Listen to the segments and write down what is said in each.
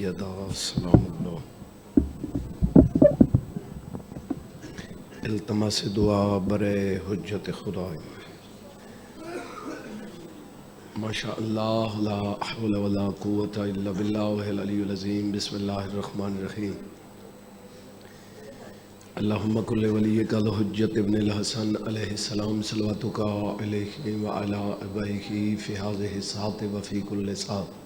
سیدہ سلام اللہ التماس دعا برے حجت خدا ماشاء اللہ لا حول ولا قوة الا باللہ العلی العظیم بسم اللہ الرحمن الرحیم اللہم کل ولیک الحجت ابن الحسن علیہ السلام صلواتک علیہ وعلی ابائہ فی ہذہ الساعۃ وفی کل ساعۃ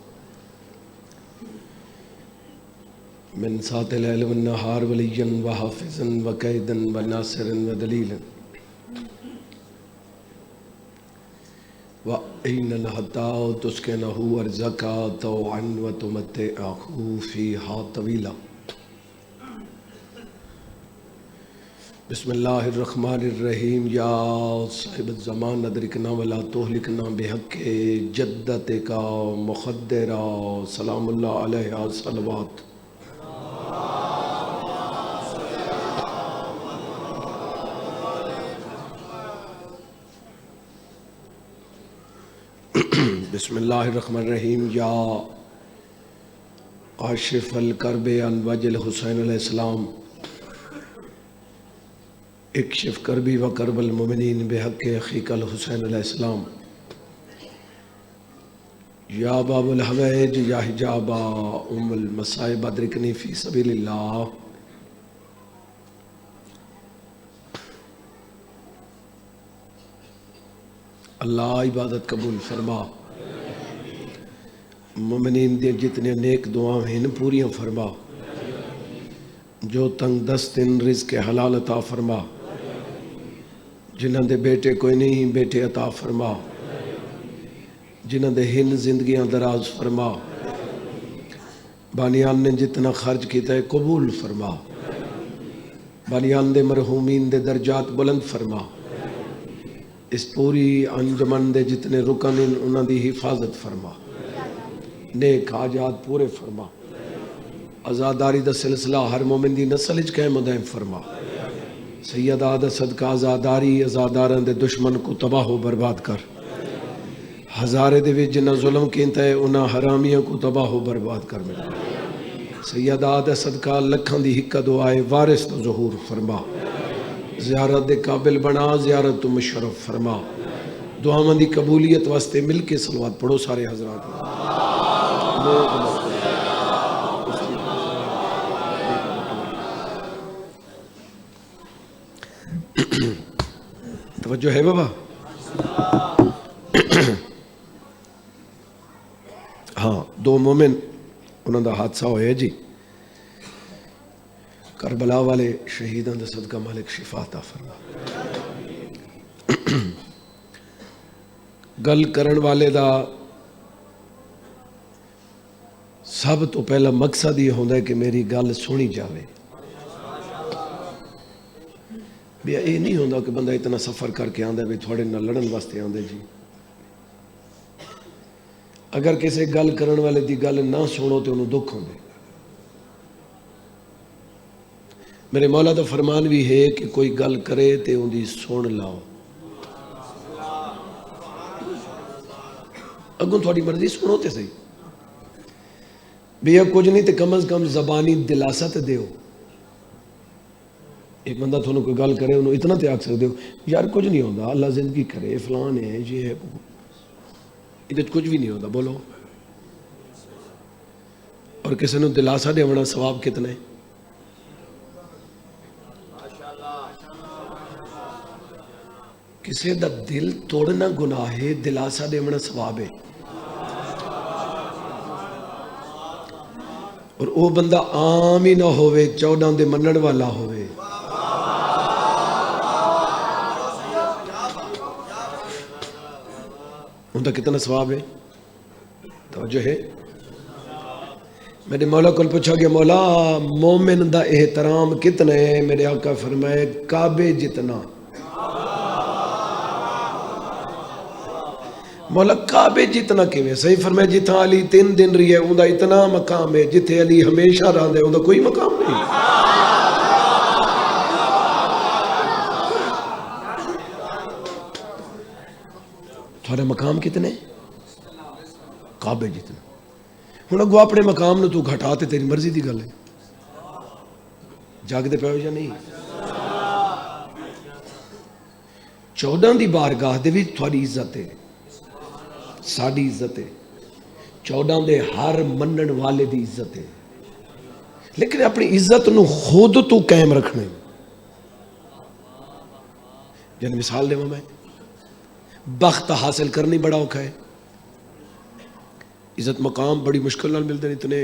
من ساعة الليل والنهار وليا وحافظا وكيدا وناصرا ودليلا وإن الحتى تسكنه أرزقا طوعا وتمتعه فيها طويلا بسم الله الرحمن الرحيم يا صاحب الزمان ادركنا ولا تهلكنا بحق جدتك مخدرا سلام الله عليها صلوات بسم اللہ الرحمن الرحیم یا کاشف الکرب عن وجہ الحسین علیہ السلام اکشف کربی و کرب المؤمنین بحق اخیک الحسین علیہ السلام یا باب الحویج یا حجاب ام المصائب ادرکنی فی سبیل اللہ اللہ عبادت قبول فرما مومنین دے جتنے نیک دعاں ہیں پوریاں فرما جو تنگ دست ان رزق حلال عطا فرما جنہاں دے بیٹے کوئی نہیں بیٹے عطا فرما جنہاں دے ہن زندگیاں دراز فرما بانیان نے جتنا خرچ کیتا ہے قبول فرما بانیان دے مرحومین دے درجات بلند فرما اس پوری انجمن دے جتنے رکن انہاں دی حفاظت فرما نیک حاجات پورے فرما آزاداری دا سلسلہ ہر مومن دی نسل اچ قائم و دائم فرما سیدہ دا صدقہ آزاداری آزاداران دے دشمن کو تباہ و برباد کر ہزارے دے وچ جنہ ظلم کینتا ہے انہاں حرامیاں کو تباہ و برباد کر ملا سیدہ دا صدقہ لکھاں دی حکہ دعائے وارث تو ظہور فرما زیارت دے قابل بنا زیارت تو مشرف فرما دعا دی قبولیت واسطے مل کے صلوات پڑھو سارے حضرات توجہ ہے بابا ہاں دو مومن انہوں دا حادثہ ہویا جی کربلا والے شہیدان دا صدقہ مالک شفا عطا فرما گل کرن والے دا سب تو پہلا مقصد یہ ہوتا ہے کہ میری گل سنی جاوے بیا یہ نہیں ہوتا کہ بندہ اتنا سفر کر کے آندا ہے بھی تھوڑے نہ لڑن واسطے آندے جی اگر کسی گل کرن والے دی گل نہ سنو تو انہوں دکھ ہوندے میرے مولا دا فرمان بھی ہے کہ کوئی گل کرے تے ان دی سن لاؤ اگوں تھوڑی مرضی سنو تے صحیح بیا کچھ نہیں تے کم از کم زبانی دلاسا تے دیو ایک بندہ تھوڑا کوئی گل کرے انہوں اتنا تے آکھ سکتے ہو یار کچھ نہیں ہوتا اللہ زندگی کرے فلان ہے یہ ہے ادھر کچھ بھی نہیں ہوتا بولو اور کسی نے دلاسا دے ہونا ثواب کتنا ہے کسی دا دل توڑنا گناہ ہے دلاسا دے ہونا ثواب ہے اور وہ بندہ عام ہی نہ ہوئے چودہ دے منن والا ہوئے ان کا کتنا ثواب ہے توجہ ہے میرے مولا کو پوچھا گیا مولا مومن دا احترام کتنا ہے میرے آقا فرمائے کعبے جتنا مولا کعبے جتنا کیویں صحیح فرمائے جتھا علی 3 دن رہی ہے اوندا اتنا مقام ہے جتھے علی ہمیشہ رہندا ہے اوندا کوئی مقام نہیں تھوڑا مقام کتنے کعبے جتنا ہوں اگو اپنے مقام نو تو گھٹا تے تیری مرضی دی گل ہے. جاگدے پے ہو یا نہیں؟ 14 دی بارگاہ دے وچ تھوڑی عزت ہے، ساڈی عزت ہے، 14 دے ہر منن والے دی عزت ہے، لیکن اپنی عزت نو خود تو قائم رکھنا ہے. جن مثال دے میں بخت حاصل کرنی بڑا اوکھا ہے، عزت مقام بڑی مشکل نال ملتے ہیں. اتنے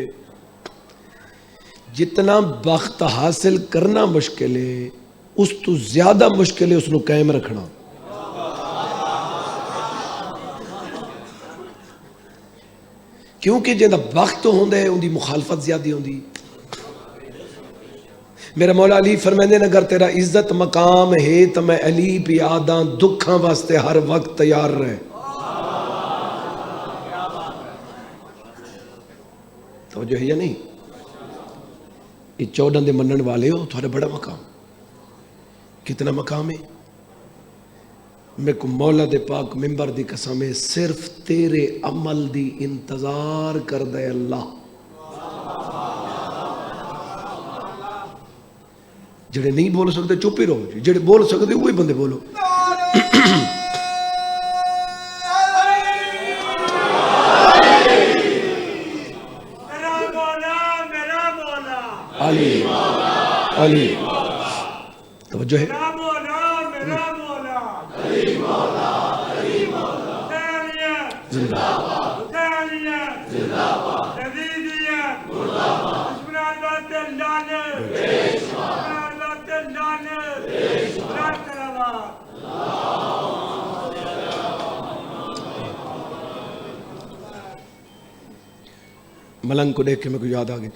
جتنا بخت حاصل کرنا مشکل ہے اس تو زیادہ مشکل ہے اس نو قائم رکھنا. کیونکہ جہاں بخت ہوندہ ہے ان دی مخالفت زیادہ ہوندی. میرا مولا علی فرمیندے نے اگر تیرا عزت مقام ہے تو میں علی پیاداں دکھاں واسطے ہر وقت تیار رہے. توجہ ہے یا نہیں؟ یہ 14 دے منن والے ہو تھوڑا بڑا مقام. کتنا مقام ہے؟ میں کو مولا دے پاک ممبر دی قسم ہے صرف تیرے عمل دی انتظار کر دے اللہ. جڑے نہیں بول سکتے چپ ہی رہو، جڑے بول سکتے وہی بندے بولو. علی علی توجہ ہے. ملنگ کو دیکھ کے میں کو یاد آ گئی،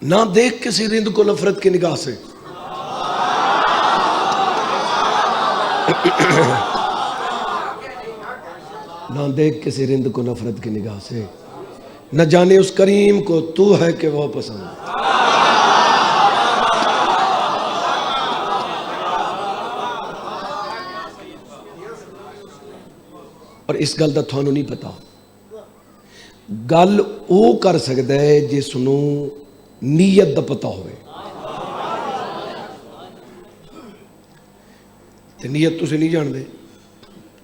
نہ دیکھ کسی رند کو نفرت کی نگاہ سے، نہ دیکھ کسی رند کو نفرت کی نگاہ سے، نہ جانے اس کریم کو تو ہے کہ وہ پسند. اور اس گل دا تھانوں نہیں پتا. گل او کر سکتا ہے جس نو نیت دا پتا ہوئے. تے نیت تسی نہیں جان دے،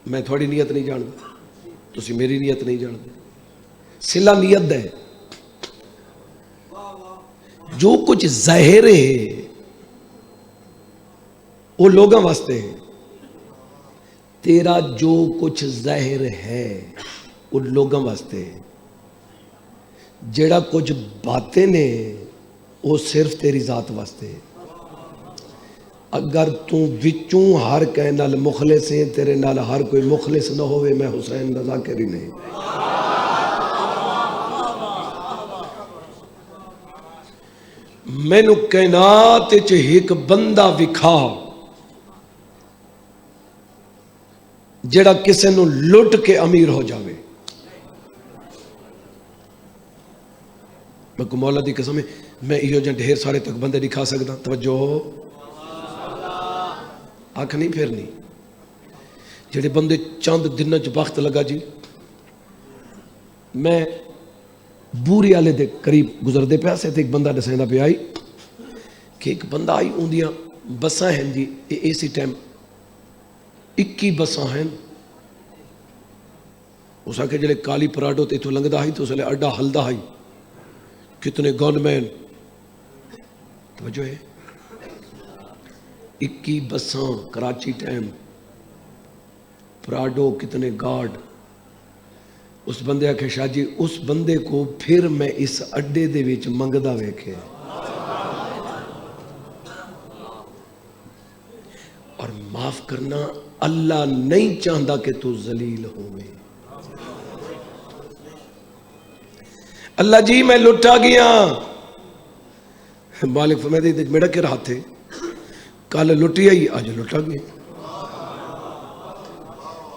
میں تھوڑی نیت نہیں جان دے، تسی میری نیت نہیں جان دے. صلہ نیت دے. جو کچھ ظاہر ہے وہ لوگاں واسطے ہے، تیرا جو کچھ ظاہر ہے وہ لوگاں واسطے ہے. جڑا کچھ باتیں نے وہ صرف تیری ذات واسطے ہے. اگر تو وچوں ہر کہیں نال مخلص ہیں، تیرے نال ہر کوئی مخلص نہ ہوئے، میں حسین رضا کری نہیں. میں نو کائنات چ ایک بندہ وکھا جڑا کسے نو لٹ کے امیر ہو جاوے. میں کو مولا دی قسم ہے میں ایو جن ڈھیر سارے تک بندے دکھا سکتا. توجہ آنکھ نہیں پھیرنی. جڑے بندے چند دن چ وقت لگا جی، میں بوری والے دے قریب گزردے پیا سے ایک بندہ دسیندا پیا آئی کہ ایک بندہ آئی اندیاں بساں ہیں جی اسی ٹائم 21 بساں ہیں. اس آکے جلے کالی پراڈو تے تو لنگدا ہی تو اسے اڈا ہلدا ہی کتنے گن مین. توجہ ہے 21 بساں کراچی ٹائم پراڈو کتنے گارڈ. اس بندے آکھے شاہ جی اس بندے کو پھر میں اس اڈے دے وچ منگدا ویکھے. اور معاف کرنا اللہ نہیں چاہتا کہ تو ذلیل ہوئے. اللہ جی میں لٹا گیا. مالک فرماتے میرا کیا رہا تھے کل لٹی آئی آج لٹا گئے.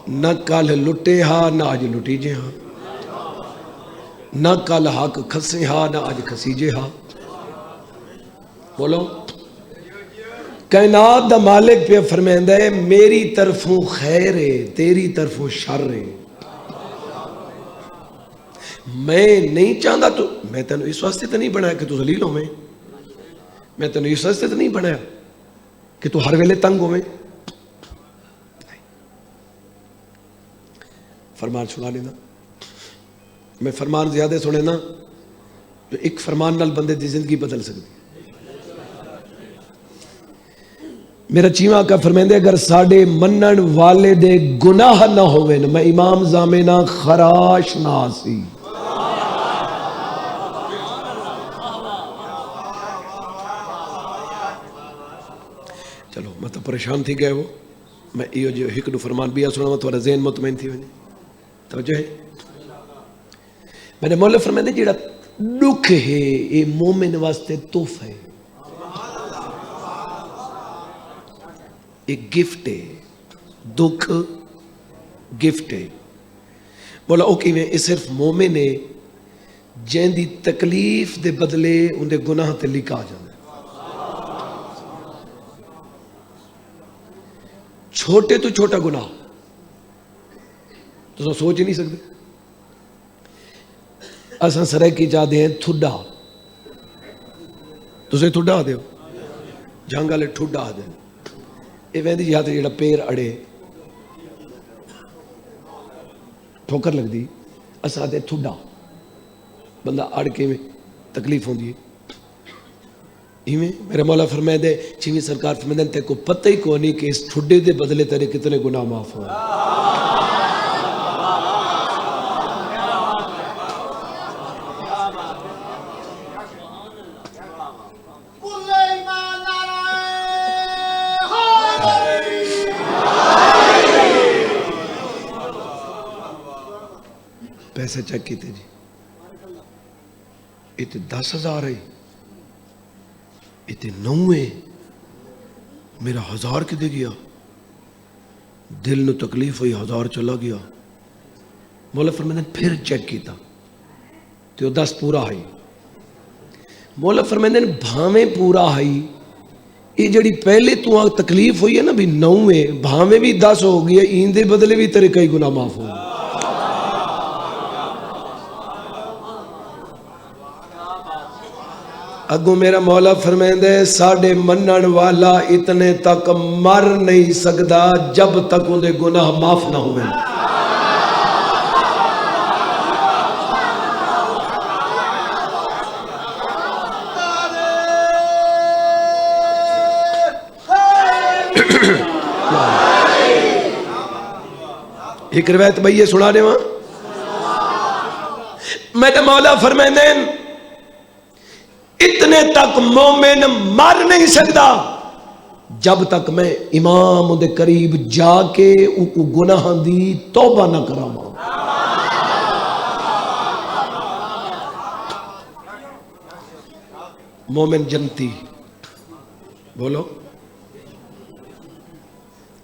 نہ کل لٹے ہاں نہ آج لٹی جے ہاں، نہ کل حق کھسے ہاں نہ آج کھسی جے ہاں. بولو کائنات دا مالک پہ فرمائندہ ہے میری طرفوں خیر ہے تیری طرفوں شر ہے. میں نہیں چاہتا تو میں تینوں اس واسطے تو نہیں بنایا کہ تو ذلیل ہوئے، میں تینوں اس واسطے تو نہیں بنایا کہ تو ہر ویلے تنگ ہوئے. فرمان سنا لینا. میں فرمان زیادہ سنے نا جو ایک فرمان نال بندے دی زندگی بدل سکتی. میرا چیواں کا فرمیندے اگر ساڑے منن والے دے گناہ نہ ہوئے میں امام زامنہ خراش نہ آسی. چلو میں تو پریشان تھی گئے وہ میں یہ جو ہکڑو فرمان بیا سنا تھوڑا ذہن مطمئن تھی وجہ توجہ ہے. میں نے مولا فرمائے جیڑا دکھ ہے یہ مومن واسطے تحفہ ہے، ایک گفٹ ہے. دکھ گفٹ ہے. مولا او کیویں یہ صرف مومن ہے جن دی تکلیف دے بدلے ان دے گناہ تے لکھا جانا. چھوٹے تو چھوٹا گناہ تو سوچ ہی نہیں سکتے. اساں سرائکی چاہتے ہیں تھوڑا، تسے تھوڑا آدھے ہو جنگ والے ٹھوڈا آدھے یہ ویندی جی ہاتھ جڑا پیر اڑے ٹھوکر لگ دی اساں آدھے تھوڑا بندہ اڑ کے میں تکلیف ہوندی ہے. ایویں میرے مولا فرمائے دے چیویں سرکار فرمائے دے تے کو پتہ ہی کو نہیں کہ اس ٹھڈے دے بدلے تیرے کتنے گناہ معاف ہوئے. پیسے چیک کیتے جی یہ تو 10,000 ہے یہ تو 9 ہے میرا 1000 کدے گیا. دل نو تکلیف ہوئی 1000 چلا گیا. مولا فرمائے پھر چیک کیتا تو 10 پورا ہے. مولا فرمائے بھاویں پورا ہے یہ جڑی پہلے تو تکلیف ہوئی ہے نا بھی 9 ہے بھاویں بھی 10 ہو گیا این دے بدلے بھی تیرے کئی گناہ معاف ہو. اگوں میرا مولا فرمیندے ساڑے منن والا اتنے تک مر نہیں سکدا جب تک ان دے گناہ معاف نہ ہوئے. ایک روایت بھئی سنا دے وہاں میرا مولا فرمیندے اتنے تک مومن مر نہیں سکتا جب تک میں امام دے قریب جا کے ان کو گناہ دی توبہ نہ کراواں. مومن جنتی بولو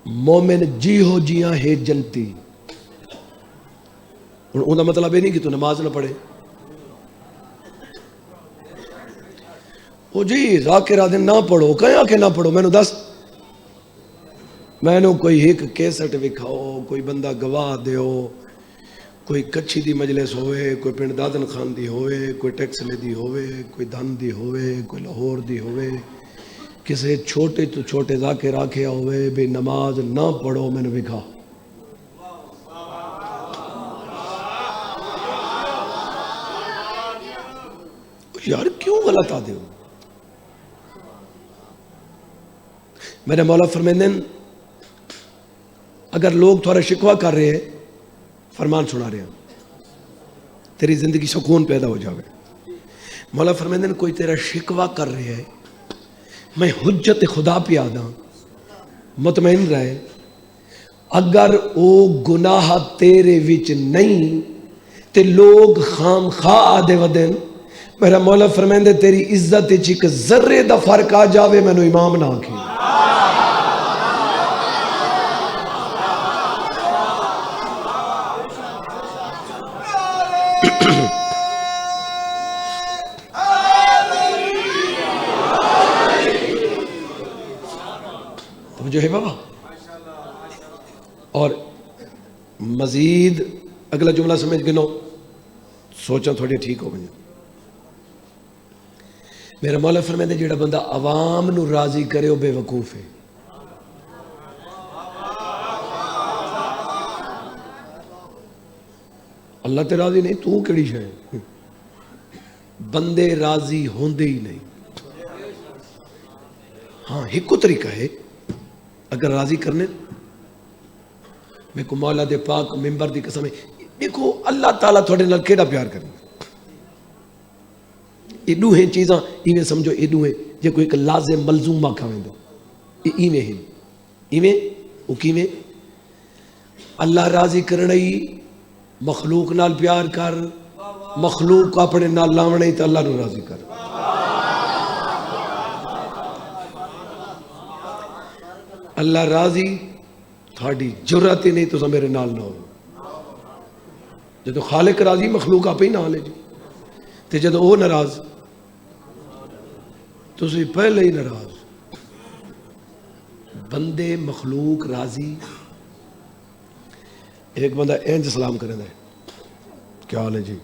مومن جی ہو جیاں ہے جنتی. ان کا مطلب یہ نہیں کہ تو نماز نہ پڑھے. وہ جی ذاکرہ دن نہ پڑھو کہیں کہ نہ پڑھو میں نے دس میں نے کوئی ایک کیسٹ وکھاؤ کوئی بندہ گواہ دیو کوئی کچھی دی مجلس ہوئے کوئی پنڈ دادن خان دی ہوئے کوئی ٹیکس لے دی ہوئے کوئی دھن دی ہوئے کوئی لاہور دی ہوئے کسے چھوٹے تو چھوٹے ذاکر آکھے ہوئے بھی نماز نہ پڑھو میں نے وکھا. یار کیوں غلط آدھے ہو. میرے مولا فرمیندے اگر لوگ تھوڑا شکوہ کر رہے ہیں فرمان سنا رہے ہیں تیری زندگی سکون پیدا ہو جاوے. مولا فرمیندے کوئی تیرا شکوہ کر رہے ہے میں حجت خدا پہ آدھا مطمئن رہے اگر او گناہ تیرے وچ نہیں تے لوگ خام خواہ آدھے ودن میرا مولا فرمیندے تیری عزت چک ذرے دا فرق آ جاوے میں نے امام نہ آکھی. جو ہے بابا اور مزید اگلا جملہ سمجھ گنو سوچاں تھوڑی ٹھیک ہو گئی. میرا مولا فرمائے جڑا بندہ عوام نو راضی کرے وہ بے وقوف ہے. اللہ تے راضی نہیں تو کیڑی شے. بندے راضی ہوندے ہی نہیں. ہاں ایک طریقہ ہے اگر راضی کرنے. میں کو مولا دے پاک ممبر دی قسم ہے. دیکھو اللہ تعالیٰ تھوڑے نال کیڑا پیار کرنا. ایڈو ہیں چیزاں ایویں سمجھو ایڈو ہیں جے کوئی ایک لازم ملزوم آکھا ویندو. ایویں ہیں ایویں او کیویں اللہ راضی کرنا ہی مخلوق نال پیار کر. مخلوق اپنے نال لاونا ہی تو اللہ نو راضی کر. اللہ راضی تھوڑی جرات ہی نہیں تو میرے نال نہ ہو. جدو خالق راضی مخلوق آپ ہی نہ لے جی. تے جدو وہ ناراض تو اسی پہلے ہی ناراض. بندے مخلوق راضی. ایک بندہ اینج سلام کرے دے کیا حال ہے جی.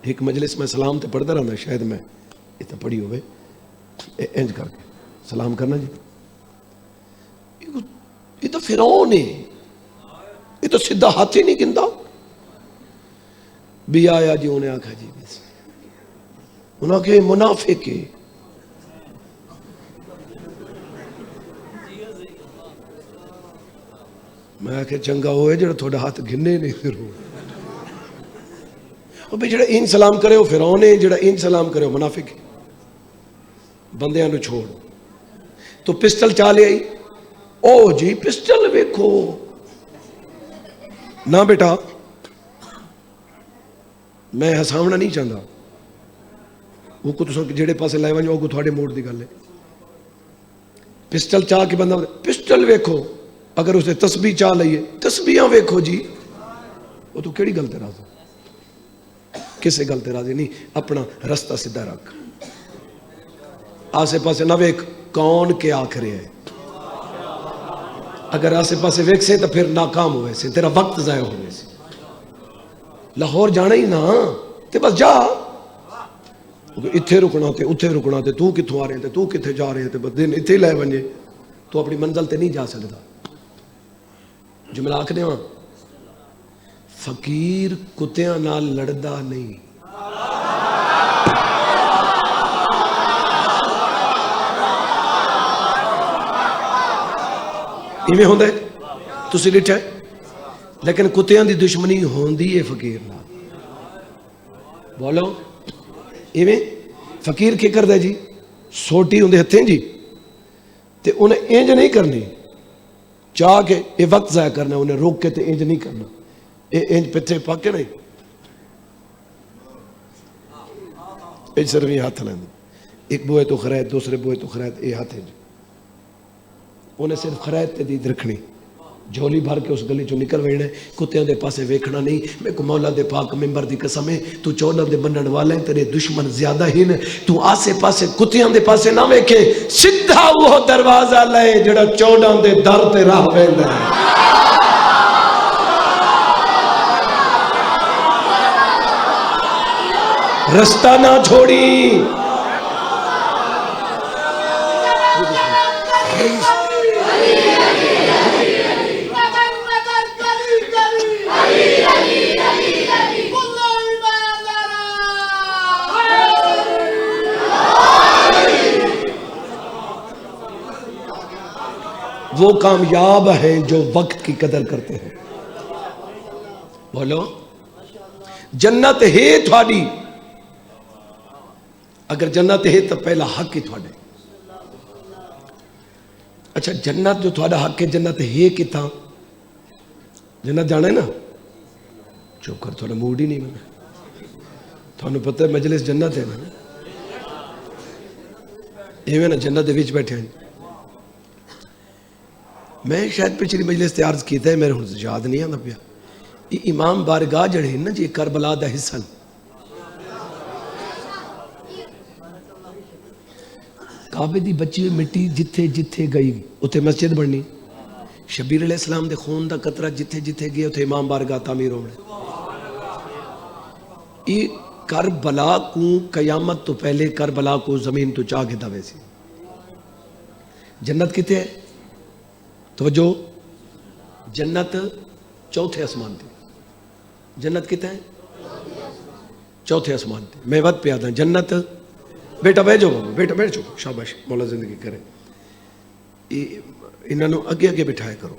ایک مجلس میں سلام تے پڑھتا رہا. شاید میں اتنا پڑھی ہوئے اینج کر کے سلام کرنا جی. یہ تو فرعون ہے. یہ تو سیدھا ہاتھ ہی نہیں گندا. بھی آیا جی انہیں آکھا جی انہوں نے منافق ہے. میں آکھے چنگا ہوئے جڑا تھوڑا ہاتھ گھنے نہیں پھر ہو. اور بھی جڑا ان سلام کرے ہو فرعون ہے. جڑا ان سلام کرے ہو منافق ہے. بندیاں نو چھوڑ. تو پسٹل چالے آئی. او جی پسٹل ویکھو. نہ بیٹا میں ہساونا نہیں چاہتا. وہ کو تساں جڑے پاسے لائے ونجو کو تھوڑے موڑ دی گل ہے. پسٹل چاہ کے بندہ پسٹل ویکھو. اگر اسے تسبیح چاہ لئیے تسبیحاں ویکھو جی. وہ تو کیڑی گل تے راضی. کسے گل تے راضی نہیں. اپنا رستہ سیدھا رکھ. آسے پاسے نہ ویکھ کون کے آکھ رہے ہے. اگر آسے پاسے ویکھ سے تو پھر ناکام ہوئے سے. تیرا وقت ضائع ہوئے سے. لاہور جانا ہی نا تے بس جا. اتھے رکنا تے اتھے رکنا تے تو کتھوں آ رہے تے تو کتھے جا رہے تے بس دن اتھے لائے ونجے تو اپنی منزل تے نہیں جا سکتا. جملہ آکھ دیواں فقیر کتیاں نال لڑدا نہیں. ایویں ہوندا ہے تسی ڈٹھا ہے. لیکن کتیاں دی دشمنی ہوندی ہے فقیر نال. بولو ایویں فقیر کی کردا جی سوٹی ہوندے ہتھیں جی تے انہیں انج نہیں کرنی چاہ کے یہ وقت ضائع کرنا. انہیں روک کے تے انج نہیں کرنا. انج پتھے پاک کے نہیں انج صرف یہ ہاتھ لیندے. ایک بوئے تو خرید دوسرے بوئے تو خرید یہ ہاتھ انج. انہیں صرف خرید تے دید رکھنی. جھولی بھر کے اس گلی چو نکل وینے. کتیاں دے پاسے ویکھنا نہیں. میں کو مولا دے پاک ممبر دی قسم ہے تو 14 دے بنن والے تیرے دشمن زیادہ ہی نے. تو آسے پاسے کتیاں دے پاسے نہ ویکھے. سدھا وہ دروازہ لے جڑا 14 دے در تے راہ ویندا ہے. رستہ نہ چھوڑی. وہ کامیاب ہیں جو وقت کی قدر کرتے ہیں. بولو جنت ہے تھوڑی. اگر جنت ہے تو پہلا حق ہی تھوڑے. اچھا جنت جو تھوڑا حق ہے جنت ہے کتنا. جنت جانا ہے نا چپ کر تھوڑا موڈ ہی نہیں بنا. تھوڑا پتہ ہے مجلس جنت ہے نا. ایویں نا جنت دے وچ بیٹھے ہیں. میں شاید پچھلی مجلس تے عرض کیتا ہے میرے ہن یاد نہیں آندا پیا. یہ امام بارگاہ جڑے ہیں نا جی کربلا دا حصہ. کعبے دی بچی ہوئی مٹی جتھے جتھے گئی اتھے مسجد بننی. شبیر علیہ السلام دے خون دا قطرہ جتھے جتھے گیا اتھے امام بارگاہ تعمیر ہونے. یہ کربلا کو قیامت تو پہلے کربلا کو زمین تو چاہ کے دے سی. جنت کتے ہے؟ توجہ، جنت چوتھے آسمان تھی. جنت کتے ہے؟ چوتھے آسمان تھی. میں وقت پہ آتا ہوں جنت. بیٹا بیٹھ جاؤ بابا، بیٹا بیٹھ جاؤ، شاباش، مولا زندگی کرے. انہوں اگے اگے بٹھایا کرو،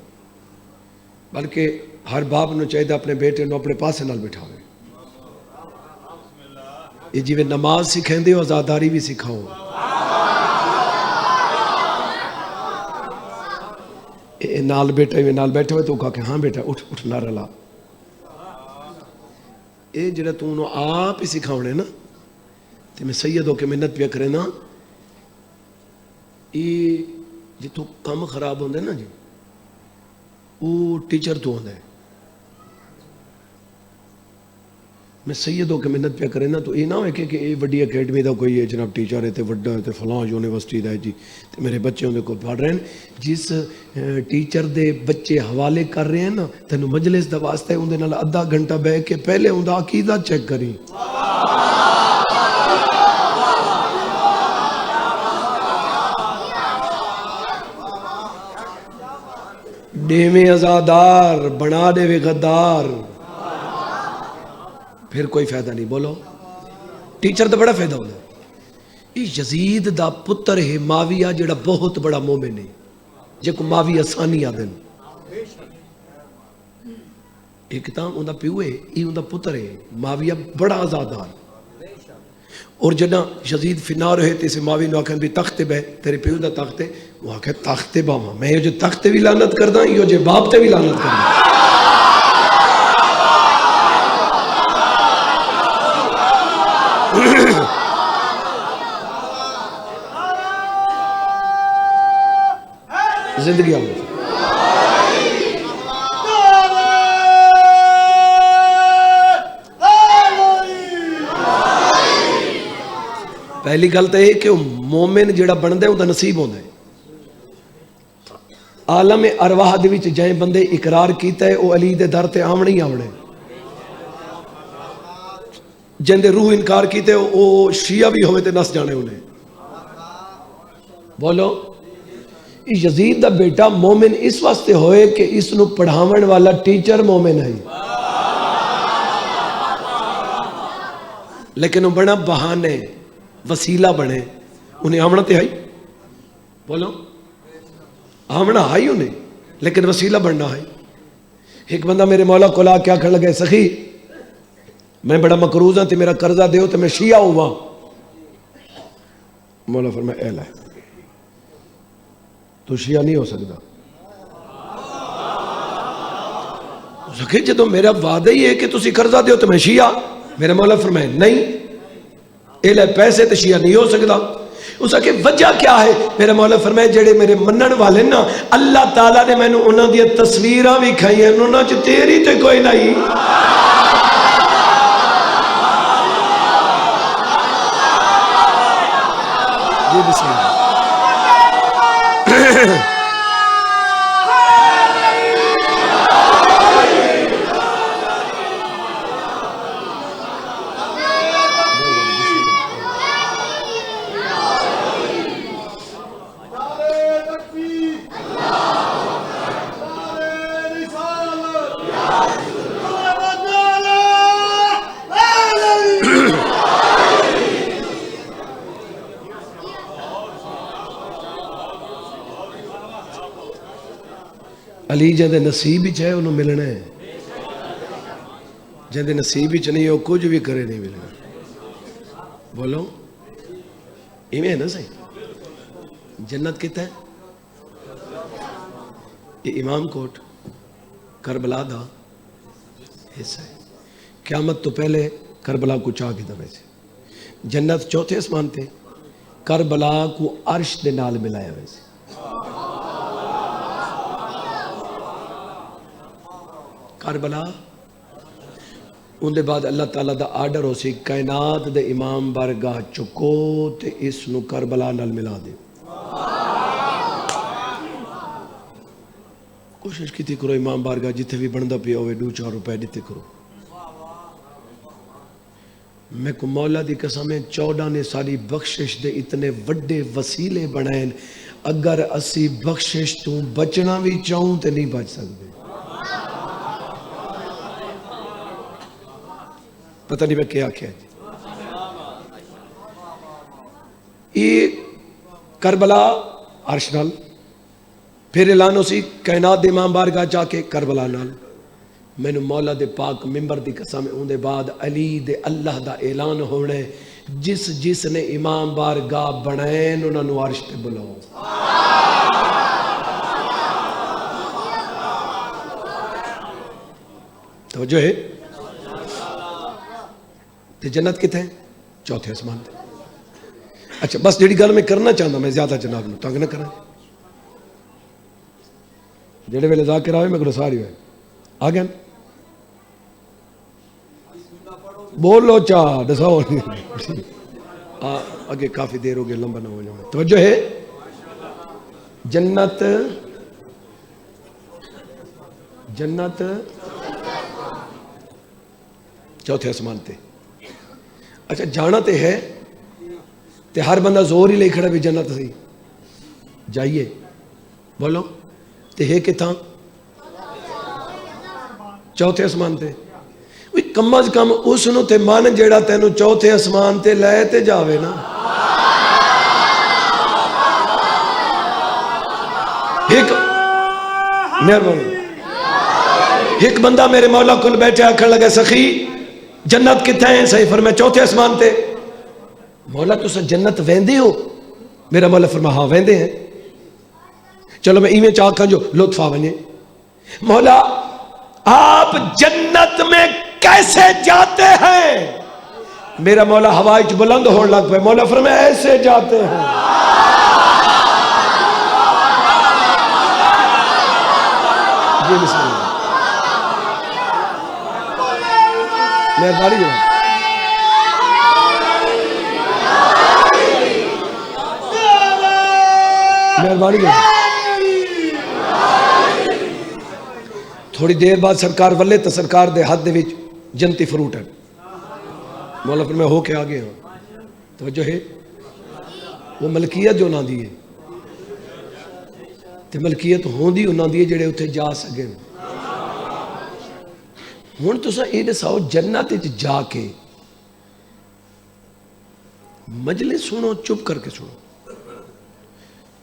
بلکہ ہر باپ نو چاہیے اپنے بیٹے نو اپنے پاسے نال بٹھاوے. یہ جی نماز سکھیں دے آزاداری بھی سکھاؤ. نال بیٹا نال بیٹھے ہوئے تو کہا کہ ہاں بیٹا اٹھ اٹھ نہ رلا. یہ جڑا تو انہوں آپ ہی سکھاؤنے نا، تو میں سید ہو کے محنت پہ کرے نا. یہ جتوں کام خراب ہوندے نا جی، وہ ٹیچر تو ہوندے. میں سید ہو کے محنت پہ کرے نا، تو یہ نہ ہوئے کہ یہ وڈی اکیڈمی دا کوئی ہے جناب ٹیچر ہے تے وڈا ہے تے فلاں یونیورسٹی دا ہے جی تے میرے بچے اندے کو پڑھ رہے ہیں. جس ٹیچر دے بچے حوالے کر رہے ہیں نا، تینوں مجلس دا واسطہ ہے اندے نال آدھا گھنٹہ بیٹھ کے پہلے اوندا عقیدہ چیک کری. ڈیویں ازادار بنا دے وے غدار، پھر کوئی فائدہ نہیں. بولو ٹیچر تو بڑا فائدہ ہوتا ہے. یہ یزید دا پتر ہے معاویہ جڑا بہت بڑا مومن ہے، جے کو معاویہ ثانی آدن. یہ کتاب اندہ پیو ہے، یہ اندہ پتر ہے معاویہ بڑا آزادار. اور جنا یزید فنار ہے تیسے معاویہ نے آکھیں بھی تخت بے تیرے پیو دا تخت ہے. وہ آکھیں تخت باما میں یہ جو تخت بھی لعنت کردہ یہ جو باپ تے بھی لعنت کردہ. زندگی آگے پہلی گل تو یہ کہ مومن جڑا بندہ ہے وہ نصیب ہوتا ہے. عالم ارواح دے وچ جائیں بندے اقرار کیتا ہے وہ علی دے در تے آمنے ہی آمنے. جن دے روح انکار کیتے وہ شیعہ بھی ہوئے تے نس جانے انہیں. بولو یزید دا بیٹا مومن اس واسطے ہوئے کہ اس نو پڑھاون والا ٹیچر مومن ہے، لیکن وہ بڑا بہانے وسیلہ بنے. انہیں آمنا تے آئی، بولو آمنا آئی انہیں، لیکن وسیلہ بننا ہے. ایک بندہ میرے مولا کو لا کیا کھڑ لگے، سخی میں بڑا مقروض ہوں تے میرا قرضہ دیو تے میں شیعہ ہوا. مولا فرمایا اے لائے تو شیعہ نہیں ہو سکتا. سکھے جدو میرا وعدہ ہی ہے کہ تسی قرضہ دیو تو میں شیعہ. میرے مولا فرمائے نہیں، اے لے پیسے تو شیعہ نہیں ہو سکتا. اس کہ وجہ کیا ہے؟ میرے مولا فرمائے جڑے میرے منن والے نا اللہ تعالیٰ نے میں نے انہوں دی تصویرہ بھی کھائی ہیں، انہوں نے تیری تے کوئی نہیں. جی بسم اللہ. علی جہاں نصیب ہی چاہے انہوں ملنا ہے، جہاں نصیب ہی نہیں وہ کچھ بھی کرے نہیں ملنا. بولو ایویں ہے نا صحیح. جنت کتا ہے؟ یہ امام کوٹ کربلا دا حصہ ہے. قیامت تو پہلے کربلا کو چاہ کے دبے سے. جنت چوتھے اسمان تے، کربلا کو عرش دے نال ملایا ہوئے سے. کربلا ان دے بعد اللہ تعالیٰ دا آرڈر ہو سی کائنات دے امام بارگاہ چکو تے اس نو کربلا نال ملا دے. کوشش کی تھی کرو امام بارگاہ جتھے بھی بندہ پیا ہوئے 2-4 روپے دیتے کرو. میں کو مولا دی قسمیں 14 نے ساری بخشش دے اتنے وڈے وسیلے بنائیں، اگر اسی بخشش تو بچنا بھی چاہوں تے نہیں بچ سکتے۔ پتہ نہیں میں کیا جی۔ یہ کربلا عرش نال، پھر اعلان اسی کائنات دے امام بارگاہ جا کے کربلا نال، مینوں مولا دے پاک ممبر دی قسم اون دے بعد علی دے اللہ دا اعلان ہونے، جس نے امام بارگاہ بنائے انہاں نوں عرش تے بلاؤ۔ توجہ ہے؟ تے جنت کتے ہیں؟ چوتھے آسمان تے۔ اچھا بس جڑی گل میں کرنا چاہتا میں زیادہ جناب نو تنگ نہ کریں، جڑے ویلے ذاکر آئے میں کو ساری ہوئے آ گیا بولو چاہ دساؤ آگے کافی دیر ہو گئی، لمبا نہ ہو جاؤں۔ توجہ ہے؟ جنت چوتھے آسمان تے۔ اچھا جانا تے ہے تے ہر بندہ زور ہی لے کھڑا بھی جنت سی جائیے، بولو تے ہے کتھاں؟ چوتھے آسمان تے۔ کم از کم اس نو تے من جیڑا تینوں چوتھے آسمان تے لے تے جاوے نا۔ ایک بندہ میرے مولا کل بیٹھے آکھن لگا سخی جنت کتھے ہیں؟ صحیح فرمایا چوتھے آسمان تے۔ مولا تسا جنت ویندے ہو؟ میرا مولا فرما ہاں ویندے ہیں۔ چلو میں ایویں چاکھا جو لطف آونے، مولا آپ جنت میں کیسے جاتے ہیں؟ میرا مولا ہوائی بلند ہو لگ پہ، مولا فرمایا ایسے جاتے ہیں۔ جی بسم اللہ، مہربانی جناب۔ مہربانی جناب۔ تھوڑی دیر بعد سرکار ولے تو سرکار دے ہاتھ دے وچ جنتی فروٹ ہے، مولا فرمایا ہو کے آگے ہوں۔ توجہ ہے؟ وہ ملکیت جو نہ دی ہے تے ملکیت ہوندی انہاں دی جڑے اتھے جا سکیں۔ ہن تساں اے دساؤ جنت وچ جا کے مجلس سنو، چپ کر کے سنو،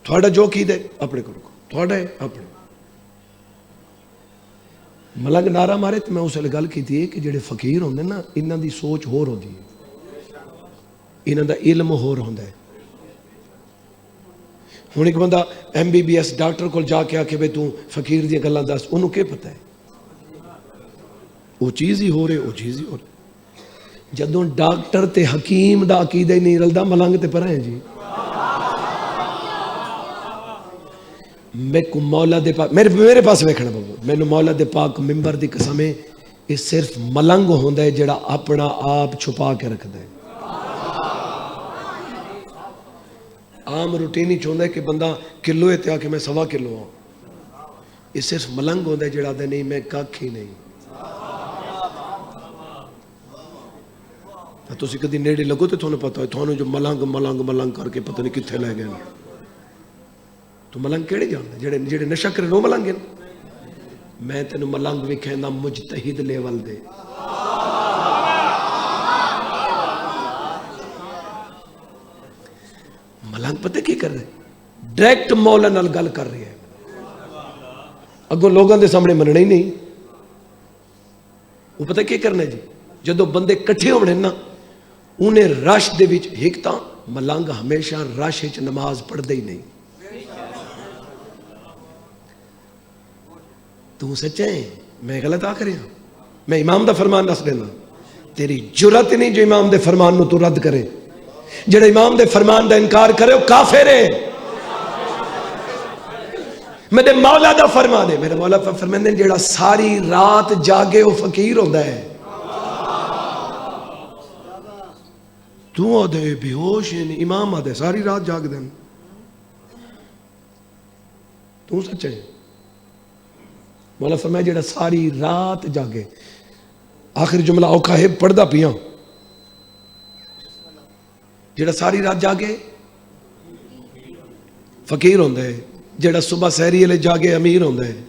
تھوڑا جو کی دے اپنے کو رکھو، تھوڑا ہے اپنے ملنگ نعرہ مارے تو میں اسے گل کی تھی کہ جڑے فقیر ہوندے نا انہاں دی سوچ ہور ہوندی ہے، انہاں دا علم ہور ہوندا ہے۔ ہن ایک بندہ MBBS ڈاکٹر کول جا کے آکھے بے تو فقیر دی گلاں دس، انہوں کیا پتہ ہے؟ وہ چیز ہی ہو رہے، وہ چیز ہی ہو رہے۔ جدوں ڈاکٹر تے حکیم دا عقیدہ ہی نہیں رلدا، ملنگ تے پر ہیں جی۔ میں کو مولا دے پاک میرے پاس ویکھنا بابو، میں نے مولا دے پاک ممبر دی قسمیں یہ صرف ملنگ ہوندا ہے جڑا اپنا آپ چھپا کے رکھدا ہے۔ عام روٹینی چاہتا ہے کہ بندہ کلو ہے تے آ کے میں 1.25 کلو ہوں، یہ صرف ملنگ ہوندا ہے جڑا دے نہیں میں ککھ ہی نہیں۔ تسی کدی نیڑے لگو تے تھانوں پتہ ہے، تھانوں جو ملنگ کر کے پتہ نہیں کتھے لے گئے۔ تو ملنگ کیڑے جاندا جڑے نشہ کرے نو ملنگ ہیں؟ میں تینوں ملنگ بھی کہنا مجتہد لیول دے۔ ملنگ پتہ کی کر رہے؟ ڈائریکٹ مولا نال گل کر رہی ہے، اگوں لوگوں دے سامنے مننا ہی نہیں۔ وہ پتہ کی کرنا جی؟ جدو بندے کٹھے ہونے نا انہیں رش دے وچ ہکتا، ملنگ ہمیشہ رش وچ نماز پڑھ دے ہی نہیں۔ تو سچے ہیں میں غلط آ کرے ہوں، میں امام دا فرمان دس دینا، تیری جرت نہیں جو امام دے فرمان نو تو رد کرے۔ جڑا امام دے فرمان دا انکار کرے وہ کافر ہے۔ میرے مولا دا فرمان ہے، میرے مولا فرمان ہے جڑا ساری رات جاگے وہ فقیر ہوتا ہے۔ تو آدھے بے ہوش ہے، امام آدھے ساری رات جاگ دیں۔ تو سچے ہیں مولا فرمایا جڑا ساری رات جاگے، آخر جملہ اوکھا ہے پڑھدا پیاں جڑا ساری رات جاگے فقیر ہوندا ہے، جڑا صبح سحری والے جاگے امیر ہوندا ہے،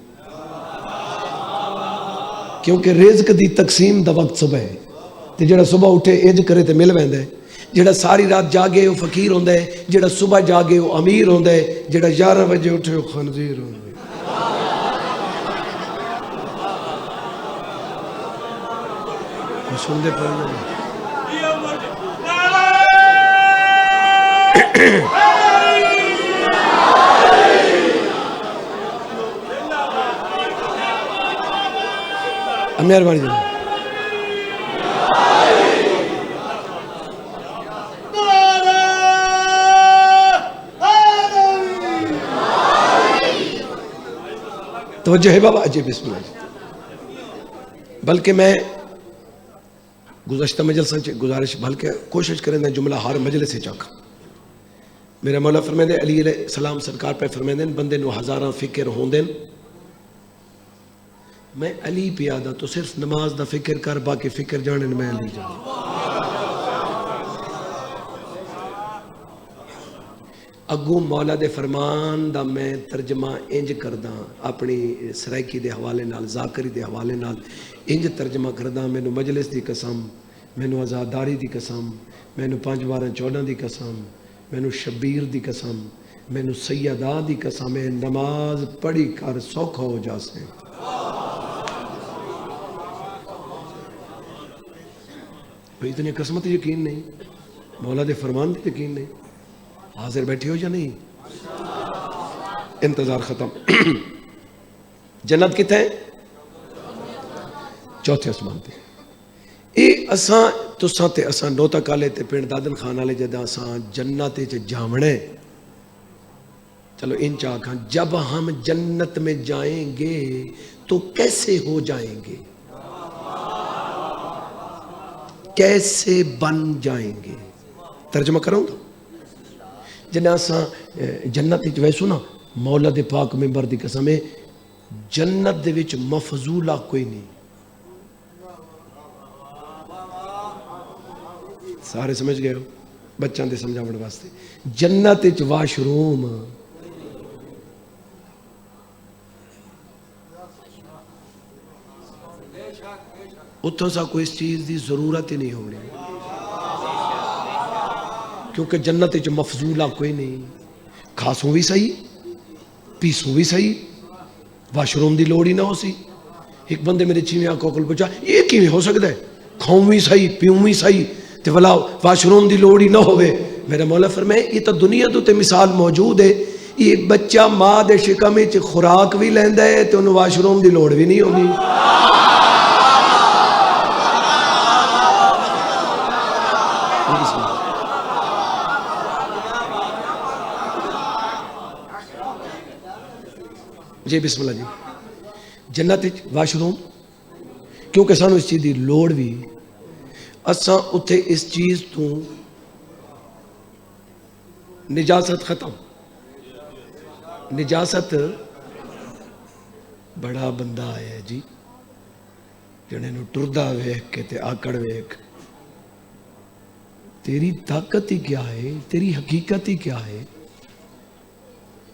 کیونکہ رزق دی تقسیم دا وقت صبح ہے، تے جڑا صبح اٹھے اج کرے تے مل ویندا ہے۔ جڑا ساری رات جاگے وہ فقیر ہوندا ہے، جڑا صبح جاگے وہ امیر ہوندا ہے، جڑا 11 بجے اٹھے وہ خنزیر ہوندا ہے۔ سن دے پڑھنا مہربانی جی۔ توجہ ہے بابا جی، بسم اللہ جی۔ بلکہ میں گزشتہ مجلس گزارش بلکہ کوشش کریں دیں جملہ ہر مجلس سے چاکا۔ میرا مولا فرمیندے علی علیہ السلام سرکار پہ فرمیندے بندے نو ہزاراں فکر ہوندے، میں علی پیادا تو صرف نماز دا فکر کر، باقی فکر جانے میں علی جانے۔ اگوں مولا دے فرمان دا میں ترجمہ انج کرداں، اپنی سرائکی دے حوالے نال، ذاکری دے حوالے نال انج ترجمہ کرداں، مینوں مجلس دی قسم، مینوں آزاداری دی قسم، مینوں 5/12/14 دی قسم، مینوں شبیر دی قسم، مینوں سیدہ دی قسم، نماز پڑھی کر سوکھا ہو جا سے۔ اتنی قسمت یقین نہیں، مولا دے فرمان دی یقین نہیں، حاضر بیٹھے ہو یا نہیں؟ انتظار ختم۔ جنت کتے ہیں؟ چوتھے اسمان تے۔ اے اساں تساں تے اساں نوتا کالے تے پنڈ دادن خان والے جدہ اساں جنت تے جاونے، چلو ان چاکاں جب ہم جنت میں جائیں گے تو کیسے ہو جائیں گے؟ کیسے بن جائیں گے؟ ترجمہ کروں گا جنہیں اساں جنت وچ ویسو نا، مولا دے پاک ممبر دی قسم ہے جنت دے وچ مفضولہ کوئی نہیں۔ سارے سمجھ گئے ہو؟ بچوں دے سمجھاون واسطے جنت وچ واش روم، اتھوں سا کوئی اس چیز دی ضرورت ہی نہیں ہونی، کیونکہ جنت وچ مفضولہ کوئی نہیں۔ کھاسوں بھی صحیح، پیسوں بھی صحیح، واش روم دی لوڑ ہی نہ ہو سی۔ ایک بندے میرے چھویں آنکھوں کو پوچھا یہ کیویں ہو سکتا ہے؟ کھاؤں بھی صحیح، پیوں بھی صحیح، تے بلا واش روم دی لوڑ ہی نہ ہوئے۔ میرا مولا فرمائے یہ تو دنیا تو تے مثال موجود ہے، یہ بچہ ماں دے شکم وچ خوراک بھی لیندا ہے تے انہوں واش روم دی لوڑ بھی نہیں ہوندی۔ جی بسم اللہ جی۔ جنت واش روم، کیونکہ سانو اس چیز دی لوڑ بھی، اساں اتھے اس چیز تو نجاست ختم۔ نجاست بڑا بندہ ہے جی جنے نو ٹردہ ویکھ کے تے آکڑ ویکھ، تیری طاقت ہی کیا ہے، تیری حقیقت ہی کیا ہے؟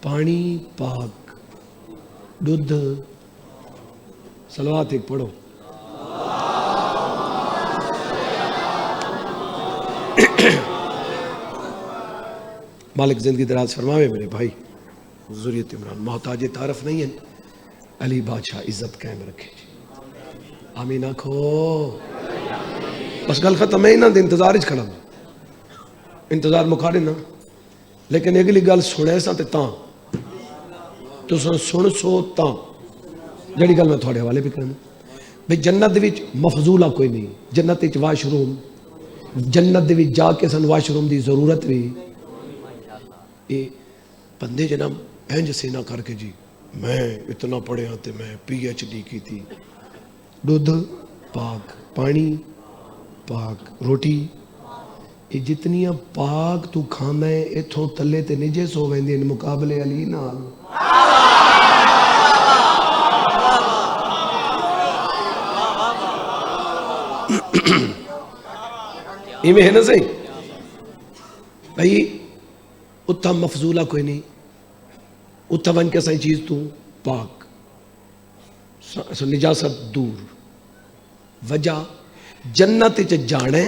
پانی پاک، دودھ، صلوات ایک پڑھو۔ مالک زندگی دراز فرماوے میرے بھائی، ذریت عمران محتاج تعارف نہیں ہے، علی بادشاہ عزت قائم رکھے جی، آمین آنکھو۔ بس گل ختم ہے، انہاں دے انتظار اچ کھڑا انتظار مکھا دینا، لیکن اگلی گل سنے سا تے تاں تو سن سو تاں جڑی گل میں تھوڑے حوالے بھی کرنا بھئی جنت دے وچ مفضولہ کوئی نہیں، جنت وچ واش روم، جنت دے وچ جا کے سن واش روم دی ضرورت بھی۔ یہ بندے جناب انج سینہ کر کے جی میں اتنا پڑھے ہاں تے میں پی ایچ ڈی کی تھی، دودھ پاک، پانی پاک، روٹی یہ جتنیاں پاک تو کھانا ہے اتھوں تلے تے نجس ہو ویندے ان مقابلے علی نال۔ یہ میں ہے نا صحیح؟ بھائی اتھا مفضولہ کوئی نہیں، اتھا ون کے سائیں چیز تو پاک سو نجاست دور. وجہ جنت چ جانے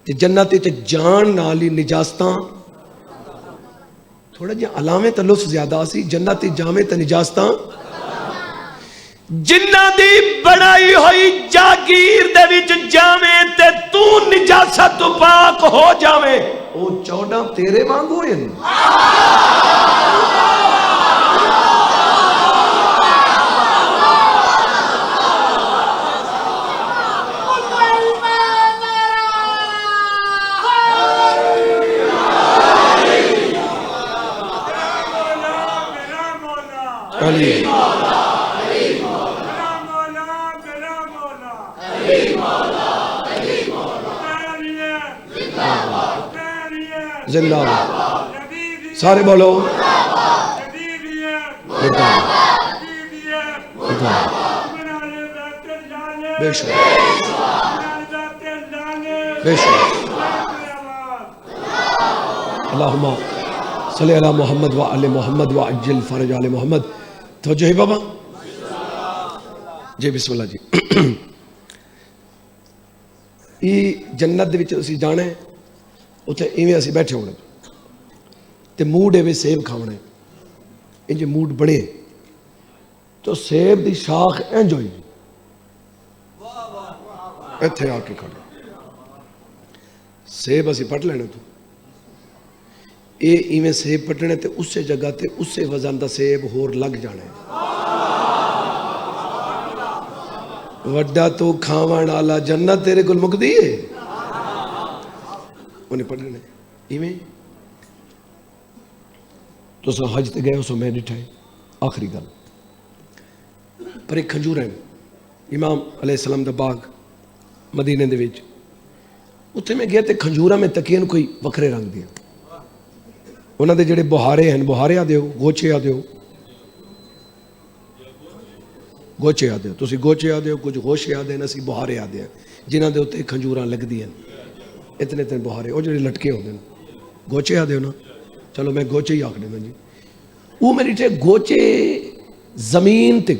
تے جنت چ جان نال ہی نجاستاں تھوڑا جہا علامے تے لفظ زیادہ سی. جنت جاویں تے نجاستاں جنہ دی بڑائی ہوئی جاگیر دے وچ جاویں تے تو نجاست تو پاک ہو جاویں او 14 تیرے وانگو ہیں. زندہ سارے بولو بے شک بے شک. اللہم صلی علی محمد و آل محمد و عجل فرج آل محمد. توجہ ہے بابا جی بسم اللہ جی. یہ جنت دے وچ اسی جانے اتنے ایویں اسی بیٹھے ہونے تے موڈ ایویں سیب کھاونے انج موڈ بنے تو سیب دی شاخ انج ہوئی ایتھے آ کے کھڑے سیب اسی پٹ لینے تو اے ایویں سیب پٹنے تے اسے جگہ تے اسے وزن دا سیب ہور لگ جانے وڈا تو کھاوان آلا جنت تیرے کل مکدی ہے انہیں پڑھ لینے ایویں تو سا حج تے گئے اسو میں نٹھائے آخری گل پر ایک کھنجور ہے امام علیہ السلام دا باغ مدینے دے وچ اتھے میں گیا تے کھنجورہ میں تکین کوئی وکھرے رنگ دیا انہاں دے جڑے بہارے ہیں بہارے آ دیو گوچے آ دیو گوچے آ دیو تسی گوچے آ دیو کچھ گوشے آ دیو نسی بہارے آ دیو جنہاں دے ہوتے کھنجوراں لگ دیاں اتنے اتنے بہارے وہ جڑے لٹکے ہوتے ہیں گوچے آ دیو نا چلو میں گوچے ہی آکھ دینا جی وہ میری ٹھے گوچے زمین تے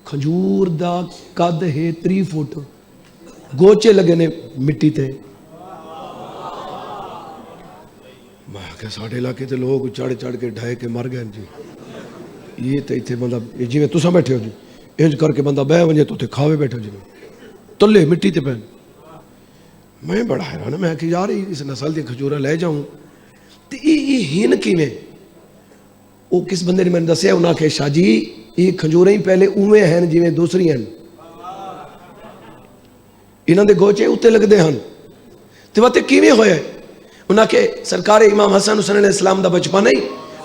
کھنجور دا قد ہے 3 فٹ گوچے لگے نے مٹی تے میں کہ ساڑھے علاقے تے لوگ چڑھ چڑھ کے ڈھائے کے مر گئے جی یہ تے اتھے بندہ جی میں تساں بیٹھے ہو جی انج کر کے بندہ بہ ونجے تو تے کھاوے بیٹھے جی تلے مٹی تے پہن میں بڑا حیران میں کہ یار اس نسل دی کھجورا لے جاؤں تے یہ ہن کیویں وہ کس بندے نے میں دسیا انہاں کہ شاہ جی یہ کھجوریں ہی پہلے اوویں ہیں جویں دوسری ہیں انہاں دے گوچے اوتے لگدے ہن تے وتے کیویں ہوئے انہاں کہ سرکار امام حسن حسین علیہ السلام دا بچپن ہی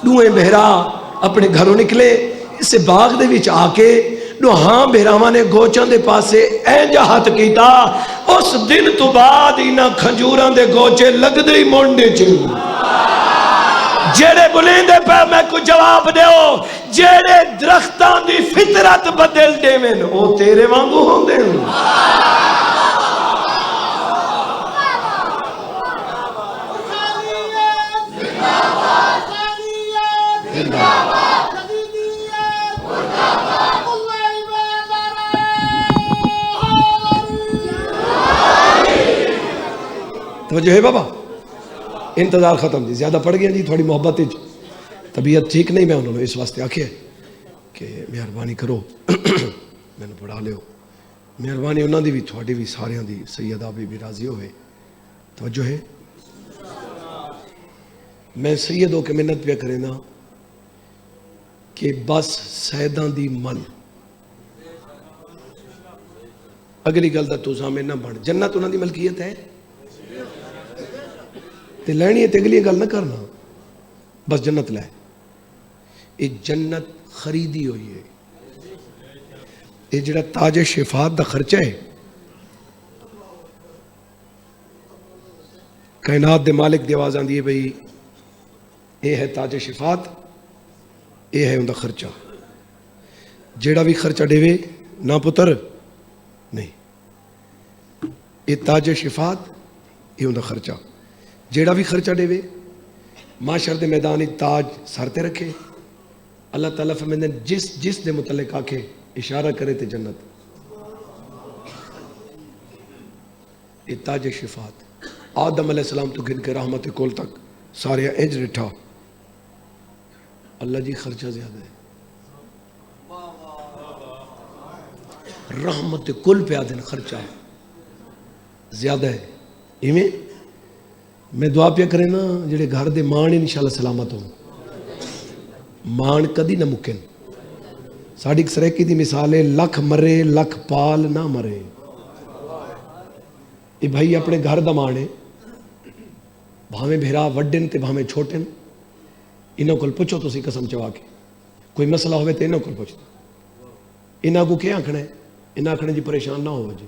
دوئیں بہرا اپنے گھروں نکلے اسے باغ دے وچ آ کے ہاں بہراواں نے گوچاں دے پاسے اینج ہاتھ کیتا اس دن تو بعد انہاں کھنجوراں دے گوچے لگ دے ہی مونڈے چل جیڑے بلین دے پہ میں کو جواب دیو جیڑے درختان دی فطرت بدل دے میں او تیرے وانگو ہوں دے توجہ ہے بابا انتظار ختم جی زیادہ پڑ گیا جی تھوڑی محبت طبیعت ٹھیک نہیں میں انہوں نے اس واسطے آکھے کہ مہربانی کرو میں نے پڑھا لیو مہربانی انہوں دی بھی تھوڑی بھی سارے دی سیدہ بھی راضی ہوئے توجہ ہے میں سیدوں کے منت پہ کریں نا کہ بس سیدان دی من اگلی گل دا تو سامنے نہ بن جنت انہوں دی ملکیت ہے تے لینی ہے تے اگلی گل نہ کرنا بس جنت لے یہ جنت خریدی ہوئی ہے یہ جڑا تاج شفاعت دا خرچہ ہے کائنات دے مالک دی آواز آندی ہے بھئی یہ ہے تاج شفاعت یہ ہے ان دا خرچہ جڑا بھی خرچہ دے وے نہ پتر نہیں یہ تاج شفاعت یہ ان دا خرچہ جیڑا بھی خرچہ دے معاشر دے میدان تاج سر تے رکھے اللہ تعالیٰ فرمائندے جس دے متعلق آکھے اشارہ کرے تے جنت. یہ تاج شفاعت آدم علیہ السلام تو گن کے رحمت کل تک سارے انج رٹھا اللہ جی خرچہ زیادہ ہے رحمت کل پہ آدھن خرچہ زیادہ ہے. ایویں میں دعا پیا کرے نا جڑے گھر دے مان انشاءاللہ سلامت ہوں مان کدی نہ مکن. ساڑی سریکی دی مثال ہے لکھ مرے لکھ پال نہ مرے. یہ بھائی اپنے گھر دا مان ہے بھاویں بھیرا وڈن تے بھاویں چھوٹن انہوں کو پوچھو تو سی قسم چوا کے کوئی مسئلہ ہوئے تو انہوں کو پوچھتا انہوں کو کیا آکھنا ہے انہوں آکھنا جی پریشان نہ ہو جی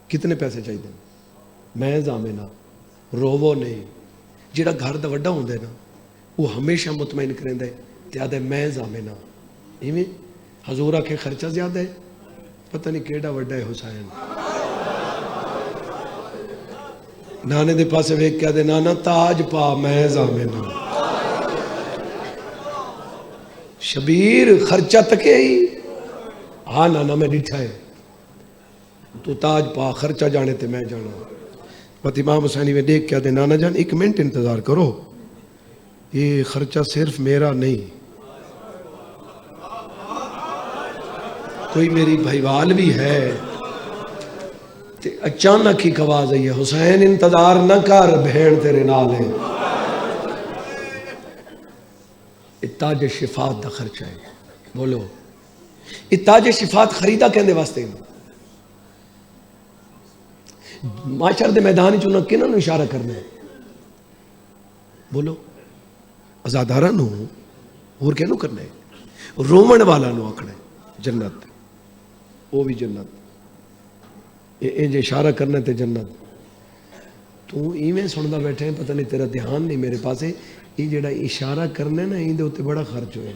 کتنے پیسے چاہیے دیں میں زامنہ روو نہیں جیڑا گھر دا وڈا ہوندے نا وہ ہمیشہ مطمئن کریں دے تیادہ میں زامنہ ایویں حضور آکھے خرچہ زیادہ ہے پتہ نہیں کیڑا وڈا ہے حسین نانے دے پاسے ویک کیا دے نانا تاج پا میں زامنہ شبیر خرچہ تکے ہی ہاں نانا میں ڈٹھا ہے تو تاج پا خرچہ جانے تے میں جانا. بات امام حسینی میں دیکھ کیا دے نانا جان 1 منٹ انتظار کرو یہ خرچہ صرف میرا نہیں کوئی میری بھائیوال بھی ہے تے اچانک ہی آواز آئی ہے حسین انتظار نہ کر بہن تیرے نال ہے. تاج شفاعت دا خرچہ ہے بولو یہ تاج شفاعت خریدا کہندے واسطے معاشر دے میدان چ کنہاں نوں اشارہ کرنا ہے بولو ازاداراں نوں اور کینوں کرنا ہے رومن والا نوں آکھنا ہے جنت وہ بھی جنت یہ اشارہ کرنا تے جنت تو ایویں سندا بیٹھے ہیں پتہ نہیں تیرا دھیان نہیں میرے پاسے یہ جڑا اشارہ کرنا ہے نا یہ دے بڑا خرچ ہوئے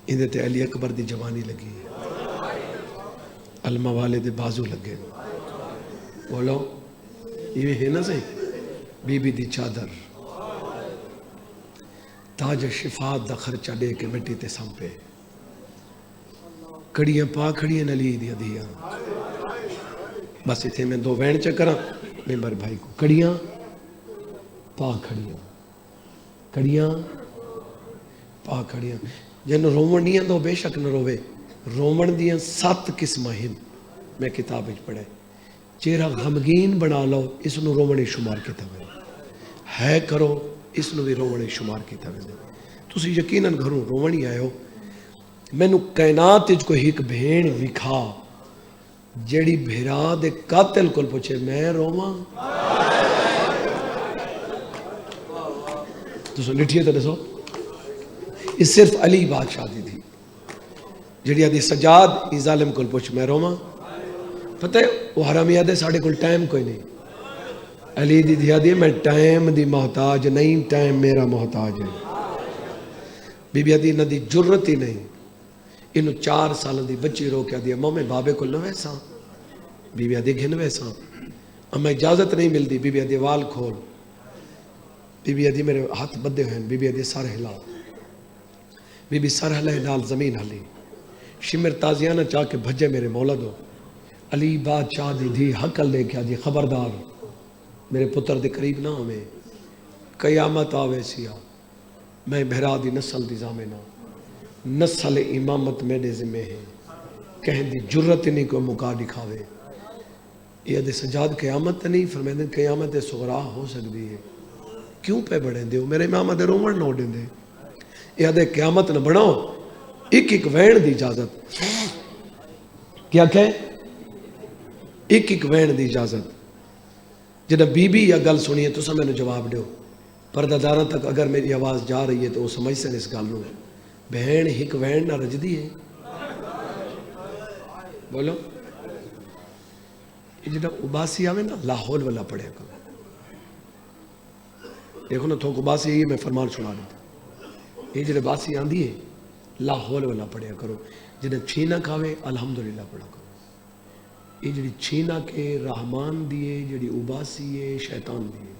یہ تے علی اکبر دی جوانی لگی علمہ والے دے بازو لگے بولو یہ ہے نا صحیح بی بی دی چادر تاج شفاعت دا خرچہ دے کے مٹی تے سانپے کڑیاں پا کھڑیاں نلی دیا دیا بس اتھے میں 2 وین چکراں ممبر بھائی کو کڑیاں پا کھڑیاں کڑیاں پا کھڑیاں جن رومن دیاں تو بے شک نہ روے رومن دیاں 7 قسمہ ہیں میں کتاب وچ پڑھے چہرہ غمگین بنا لو اس نو رومن شمار کیتا ہے کرو اس نو بھی رومن شمار کیتا ہے تسی یقیناً گھروں رومن ہی آئے ہو میں نو کائنات وچ کوئی ایک بھیڑ وکھا جیڑی بھیرا دے قاتل کول پوچھے میں روواں تو سو لٹھیے تو دسو یہ صرف علی بادشاہ دی تھی جڑی آدھی سجاد ای ظالم کول پوچھ میں روما پتہ ہے وہ حرامی آدھے ساڑھے کل ٹائم کوئی نہیں علی دی دیا دی میں ٹائم دی محتاج نہیں ٹائم میرا محتاج ہے بی بی آدھی نہ دی جرت ہی نہیں انہوں 4 سال دی بچی رو کیا دیا ماں میں بابے کو نہ ویسا بی بی آدھی گھن ویسا اما اجازت نہیں ملتی بی بی آدھی وال کھول بی بی آدھی میرے ہاتھ بدے ہوئے بی بی آدھی سر ہلا بی بی سر ہلے نال زمین ہلی شمر تازیانہ چاہ کے بھجے میرے مولا دو علی بادشاہ دی دھی حقل لے کے آدھی خبردار میرے پتر دے قریب نہ ہمیں قیامت آوے سیا میں بہرا دی نسل دی زامنہ نسل امامت میرے ذمہ ہے کہیں دی جرت نہیں کوئی مکا دکھاوے یہ دے سجاد قیامت نہیں فرمائیں دیں قیامت صغرا ہو سکتی ہے کیوں پہ بڑھیں دے میرے امام دے رومن نہ اڑیں دے یہ دے قیامت نہ بڑھاؤ ایک وین دی اجازت کیا کہے ایک وین دی اجازت جنہ بی بی یا گل سنیے تو سب میں نے جواب دیو پردہ داراں تک اگر میری آواز جا رہی ہے تو وہ سمجھ سے اس گل نو بہن ایک وین نہ رجدی ہے بولو یہ جنہ اباسی آوے نا لاہور والا پڑھے کرو دیکھو نا تھوک اباسی یہ میں فرمان سنا دیتا یہ جنہ باسی آندھی ہے لاہور والا پڑھے کرو جنہیں چھینا کھاوے الحمدللہ پڑھا کرو یہ جڑی چھینا کے رحمان دیے جڑی اباسی ہے شیطان دیے.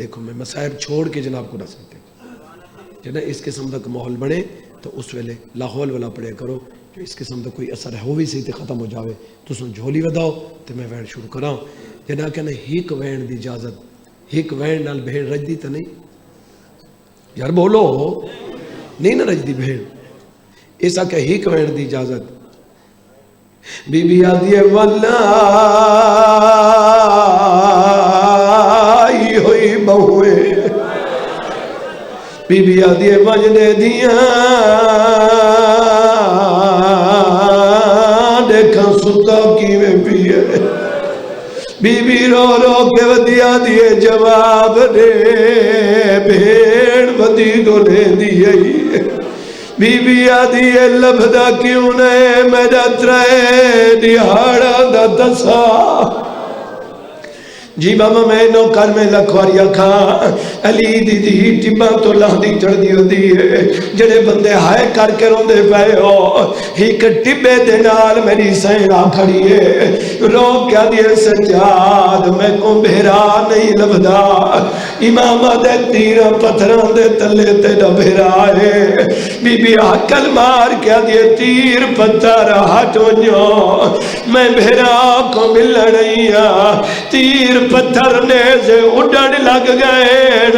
دیکھو میں مسائل چھوڑ کے جناب کو نہ سکتے جنہیں اس قسم کا ماحول بنے تو اس ویلے لاہول والا پڑھے کرو جو اس قسم کا کوئی اثر ہو بھی سی تو ختم ہو جاوے تو سن جھولی وداؤ تو میں وین شروع کراؤں. جنہیں کہنا ہیک وین دی اجازت ہیک وین نال بھیڑ رج دی تو نہیں یار بولو نہیں نہ رج دی بھیڑ ایسا کہ ہیک وین دی اجازت بی بی آدھی والا ہوئی بہوے بی بی آدھی بجنے دیاں دیکھاں ستا کیویں پیے بی بی رو رو کے ودیا دیے جواب دے بھیڑ ودی گولے دیے بی بی آدھی لبدا کیوں نے میرا ترے دیہاڑا دا دسا جی بابا میں نو کر میں لکھواریا کھا علی دی دی ٹبا تو لہدی چڑھ دیو دیئے جڑے بندے ہائے کر کے روندے پائے ہو ایک ٹبے دے نال میری سینہ کھڑیے رو کیا دیئے سجاد میں کو بھیرا نہیں لبدا امام دے تیر پتھران دے تلے تے نہ بھیرائے بی بی حکل مار کیا دیئے تیر پتھر ہٹو نیو میں بھیرا کو مل رہیا تیر پتھر نے سے اڑن لگ گئے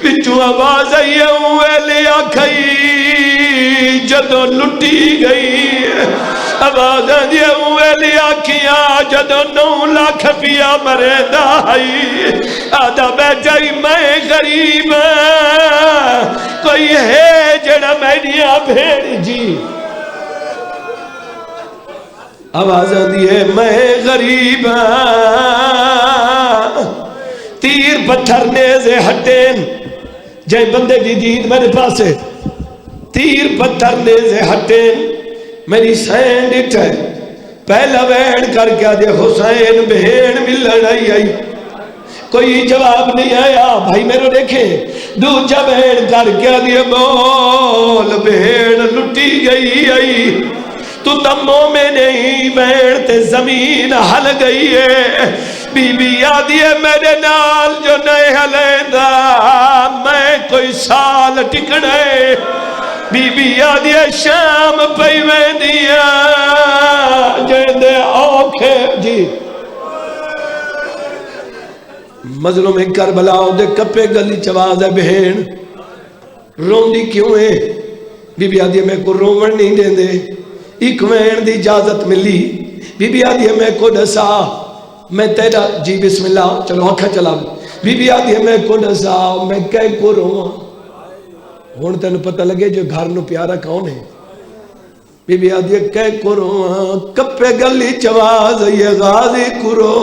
پچھو آواز آئی ہوئے لیا کھئی جدو لٹی گئی آواز آئی ہوئے لیا کیا جدو 9 لاکھ پیا مرے دائی آدھا بیٹھائی میں غریب کوئی ہے جڑا میں نیا بھیڑ جی آواز آدھی ہے میں غریب تیر پتھر نیزے ہٹین جائے بندے دی دید میرے پاس ہے تیر پتھر نیزے ہٹین میری سین ڈٹ ہے پہلا وین کر کے دے حسین بہن ملن آئی کوئی جواب نہیں آیا بھائی میرے دیکھیں دوجہ بہن کر کے دے بول بہن لٹی گئی آئی تو تمو میں نہیں بیٹھتے زمین ہل گئی ہے بی بی آدھی ہے میرے نال جو نہیں ہلیندہ میں کوئی سال ٹکڑے بی بی آدھی ہے شام پہی میں دیا جیندے آنکھے جی مظلوم کربلاؤ دے کپے گلی چواز ہے بہن روندی کیوں ہے بی بی آدھی ہے میں کو رومن نہیں دیں دے ایک وین دی اجازت ملی بی بی آدھی ہے میں کو ڈسا میں تیرا جی بسم اللہ چلو آنکھا چلا بی بی آدھی ہے میں کو ڈسا میں کہے کو رواں ہون تینو پتہ لگے جو گھر نو پیارا کون ہے بی بی آدھی ہے کہے کو رواں کپے گلی چواز یہ غازی کرو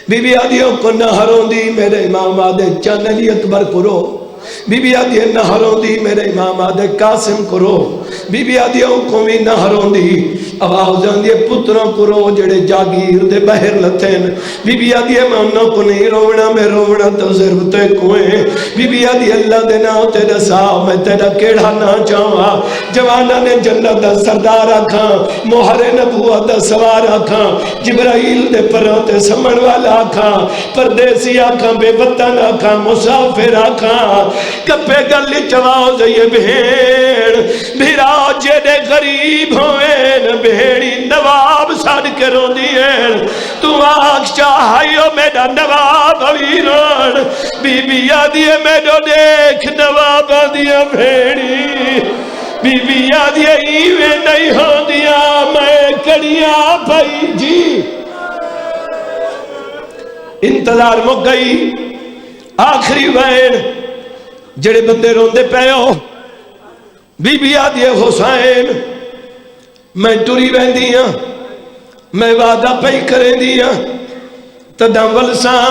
بی بی آدھی ہے کو نہروں دی میرے امام آدھے چان علی اکبر کرو بی بی آدھی نہروں دی میرے امام آدھے قاسم کرو بی بی آدھی قومی نہروں دی آواز آدھی پتروں کرو جڑے جاگیر دے بہر لتھین بی بی آدھی میں انہوں کو نہیں رونا میں رونا تو ضرور تے کوئے بی بی آدھی اللہ دے ناؤ تیرا صاحب میں تیرا کیڑا نہ چاہا جوانا نے جنت دا سردار آکھاں مہر نبوت دا سوار آکھاں جبرائیل دے پروں تے سمن والا آکھاں پردیسی آکھاں بے وطن آکھاں مسافر آکھاں کپے گلی چواؤ زیے بھیڑ بھیرا جیڑے غریب ہوئے بھیڑی نواب ساڑھ کے رو دیئے تو آنکھ چاہائیو میرا نواب ویران بی بی آدھیے میرو دیکھ نواب آدھیا بھیڑی بی بی آدھیا ایوے نہیں ہو دیا میں کڑیا پائی جی انتظار مک گئی آخری وین جڑے بندے روندے پے ہو بی بی آدھی حسین میں ٹوری وین دیا میں وعدہ پہی کریں دیا تدام ولساں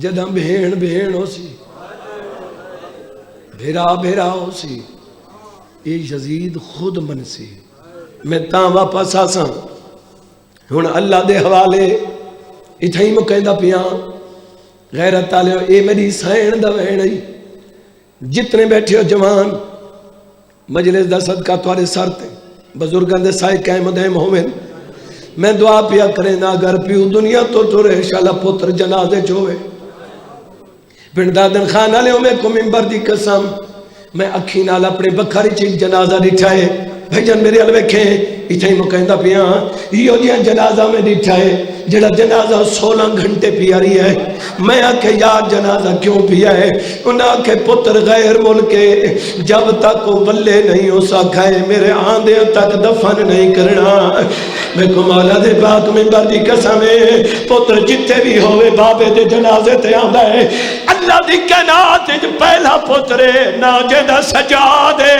جدام بھین بھین ہو سی بھیرا بھیرا ہو سی یہ یزید خود من سی میں تاں واپس آساں ہون اللہ دے حوالے اتھائی مکہندہ پیاں غیرت تالیو اے میری سین دا وین آئی جتنے بیٹھے ہو جوان مجلس دا صدقہ تھوڑے سر تے بزرگاں دے سائے قائم دائم ہوئے میں دعا پیا کریں نا اگر پیو دنیا تو ٹرے شالا پتر جنازے چوئے پنڈ دادن خان آلے میں کو ممبر دی قسم میں اکھی نال اپنے بکھاری چیز جنازہ ڈٹھائے بھائی جان میرے علوے کھیں اتھائی مکہندہ پیا یہ جیاں جنازہ میں ڈٹھائے جڑا جنازہ 16 گھنٹے پیا رہی ہے میں آکھے یار جنازہ کیوں پیا ہے انہاں آکھے پتر غیر ملکے جب تک وہ بلے نہیں ہو سکھائے میرے آندے تک دفن نہیں کرنا میں کو مولا دے پاک ممبر دی قسم ہے پتر جتے بھی ہوئے بابے دے جنازے تے آندہ ہے اللہ دی کائنات جو پہلا پترے ناجے دا سجادے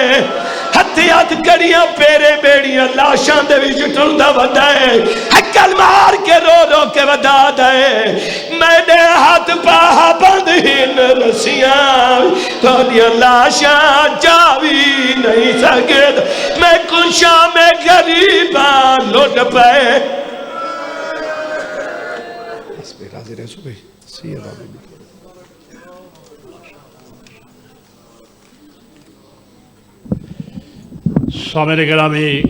ہتھیات کڑیاں پیرے بیڑیاں لاشاں دے بھی جٹن دا ودا ہے حکل مار کے رو رو کے ودا دے میں نے ہاتھ پاہا بند ہن رسیاں تو دیا لاشاں جاوی نہیں سکت میں کشاں میں غریباں لوٹ پائے اس پہ راضی رہ صبح سید آبی سامنے گرامی